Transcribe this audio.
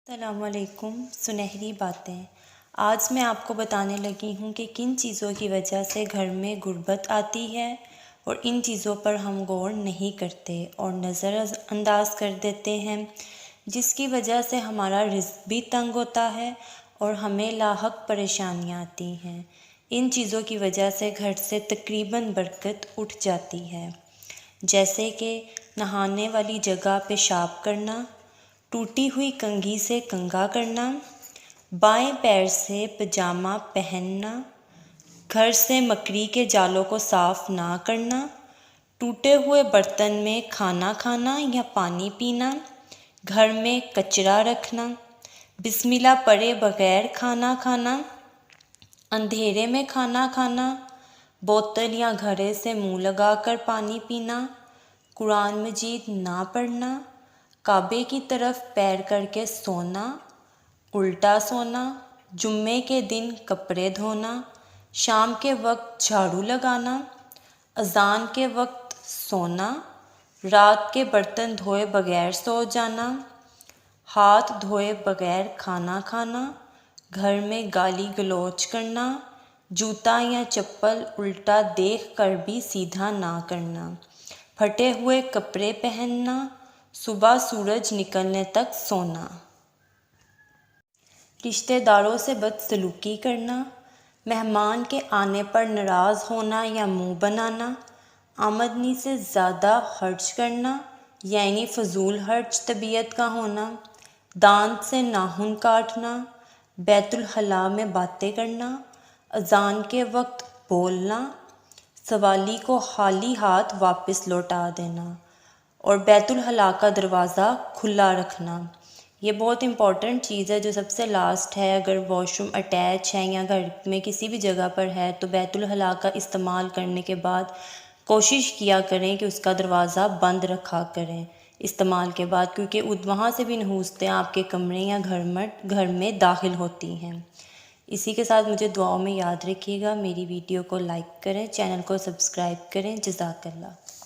السلام علیکم۔ سنہری باتیں۔ آج میں آپ کو بتانے لگی ہوں کہ کن چیزوں کی وجہ سے گھر میں غربت آتی ہے اور ان چیزوں پر ہم غور نہیں کرتے اور نظر انداز کر دیتے ہیں، جس کی وجہ سے ہمارا رزق بھی تنگ ہوتا ہے اور ہمیں لاحق پریشانیاں آتی ہیں۔ ان چیزوں کی وجہ سے گھر سے تقریباً برکت اٹھ جاتی ہے، جیسے کہ نہانے والی جگہ پیشاب کرنا، ٹوٹی ہوئی کنگھی سے کنگھا کرنا، بائیں پیر سے پجامہ پہننا، گھر سے مکڑی کے جالوں کو صاف نہ کرنا، ٹوٹے ہوئے برتن میں کھانا کھانا یا پانی پینا، گھر میں کچرا رکھنا، بسم اللہ پڑھے بغیر کھانا کھانا، اندھیرے میں کھانا کھانا، بوتل یا گھڑے سے منہ لگا کر پانی پینا، قرآن مجید نہ پڑھنا، کعبے کی طرف پیر کر کے سونا، الٹا سونا، جمعے کے دن کپڑے دھونا، شام کے وقت جھاڑو لگانا، اذان کے وقت سونا، رات کے برتن دھوئے بغیر سو جانا، ہاتھ دھوئے بغیر کھانا کھانا، گھر میں گالی گلوچ کرنا، جوتا یا چپل الٹا دیکھ کر بھی سیدھا نہ کرنا، پھٹے ہوئے کپڑے پہننا، صبح سورج نکلنے تک سونا، رشتہ داروں سے بدسلوکی کرنا، مہمان کے آنے پر ناراض ہونا یا منہ بنانا، آمدنی سے زیادہ خرچ کرنا یعنی فضول خرچ طبیعت کا ہونا، دانت سے ناخن کاٹنا، بیت الخلاء میں باتیں کرنا، اذان کے وقت بولنا، سوالی کو خالی ہاتھ واپس لوٹا دینا اور بیت الخلاء کا دروازہ کھلا رکھنا۔ یہ بہت امپورٹنٹ چیز ہے جو سب سے لاسٹ ہے۔ اگر واش روم اٹیچ ہے یا گھر میں کسی بھی جگہ پر ہے تو بیت الخلاء کا استعمال کرنے کے بعد کوشش کیا کریں کہ اس کا دروازہ بند رکھا کریں استعمال کے بعد، کیونکہ وہاں سے بھی نحوستیں آپ کے کمرے یا گھر میں داخل ہوتی ہیں۔ اسی کے ساتھ مجھے دعاؤں میں یاد رکھیے گا۔ میری ویڈیو کو لائک کریں، چینل کو سبسکرائب کریں۔ جزاک اللہ۔